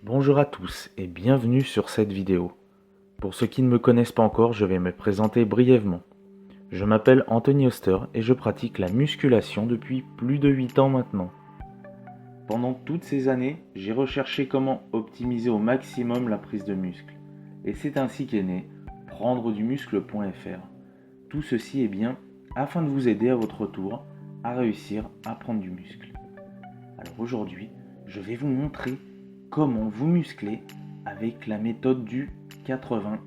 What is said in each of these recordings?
Bonjour à tous et bienvenue sur cette vidéo. Pour ceux qui ne me connaissent pas encore, je vais me présenter brièvement. Je m'appelle Anthony Oster et je pratique la musculation depuis plus de 8 ans maintenant. Pendant toutes ces années, j'ai recherché comment optimiser au maximum la prise de muscle. Et c'est ainsi qu'est né prendredumuscle.fr. Tout ceci est bien afin de vous aider à votre tour à réussir à prendre du muscle. Alors aujourd'hui, je vais vous montrer comment vous muscler avec la méthode du 80-20.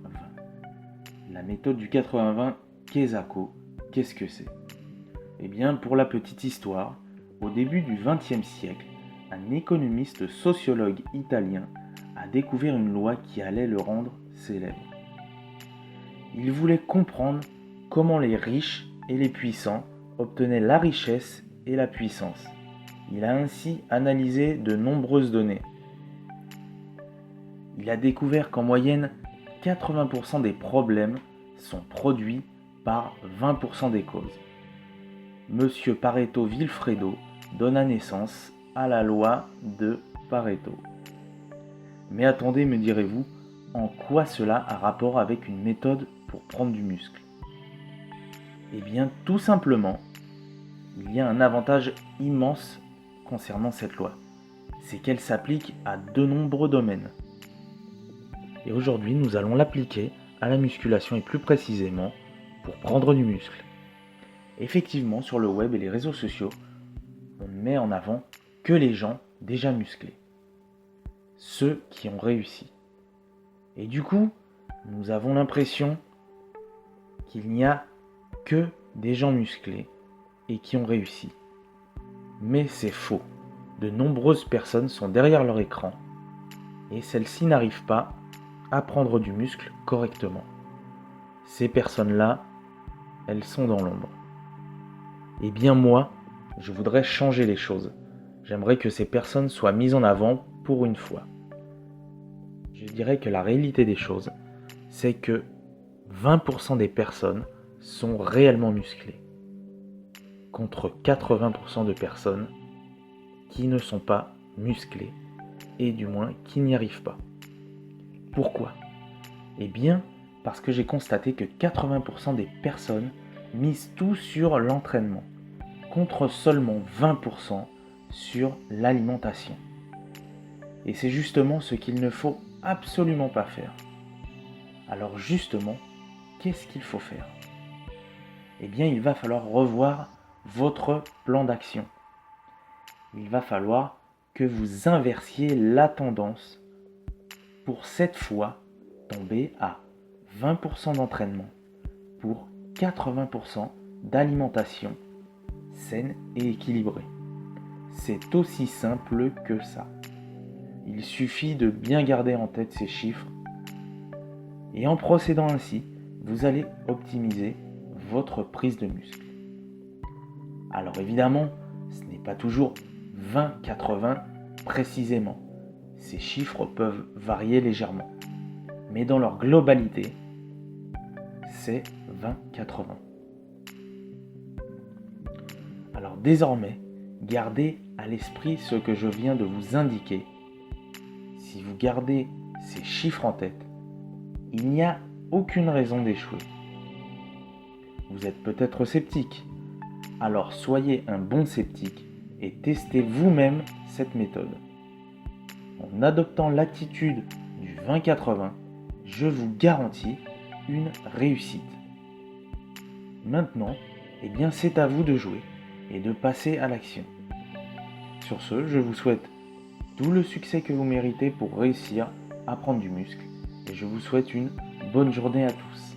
La méthode du 80-20 Kesako, qu'est-ce que c'est? Eh bien, pour la petite histoire, au début du XXe siècle, un économiste sociologue italien a découvert une loi qui allait le rendre célèbre. Il voulait comprendre comment les riches et les puissants obtenaient la richesse et la puissance. Il a ainsi analysé de nombreuses données. Il a découvert qu'en moyenne, 80% des problèmes sont produits par 20% des causes. Monsieur Pareto Vilfredo donna naissance à la loi de Pareto. Mais attendez, me direz-vous, en quoi cela a rapport avec une méthode pour prendre du muscle? Eh bien, tout simplement, il y a un avantage immense concernant cette loi. C'est qu'elle s'applique à de nombreux domaines. Et aujourd'hui, nous allons l'appliquer à la musculation et plus précisément pour prendre du muscle. Effectivement, sur le web et les réseaux sociaux, on ne met en avant que les gens déjà musclés, ceux qui ont réussi. Et du coup, nous avons l'impression qu'il n'y a que des gens musclés et qui ont réussi. Mais c'est faux. De nombreuses personnes sont derrière leur écran et celles-ci n'arrivent pas à prendre du muscle correctement. Ces personnes-là, elles sont dans l'ombre. Et bien moi, je voudrais changer les choses. J'aimerais que ces personnes soient mises en avant pour une fois. Je dirais que la réalité des choses, c'est que 20% des personnes sont réellement musclées, contre 80% de personnes qui ne sont pas musclées, et du moins qui n'y arrivent pas. Pourquoi? Eh bien, parce que j'ai constaté que 80% des personnes misent tout sur l'entraînement, contre seulement 20% sur l'alimentation. Et c'est justement ce qu'il ne faut absolument pas faire. Alors justement, qu'est-ce qu'il faut faire? Eh bien, il va falloir revoir votre plan d'action. Il va falloir que vous inversiez la tendance pour cette fois tomber à 20% d'entraînement pour 80% d'alimentation saine et équilibrée. C'est aussi simple que ça. Il suffit de bien garder en tête ces chiffres et en procédant ainsi, vous allez optimiser votre prise de muscle. Alors évidemment, ce n'est pas toujours 20-80 précisément. Ces chiffres peuvent varier légèrement. Mais dans leur globalité, c'est 20-80. Alors désormais, gardez à l'esprit ce que je viens de vous indiquer. Si vous gardez ces chiffres en tête, il n'y a aucune raison d'échouer. Vous êtes peut-être sceptique, alors soyez un bon sceptique et testez vous-même cette méthode. En adoptant l'attitude du 20-80, je vous garantis une réussite. Maintenant, eh bien, c'est à vous de jouer et de passer à l'action. Sur ce, je vous souhaite tout le succès que vous méritez pour réussir à prendre du muscle et je vous souhaite une bonne journée à tous.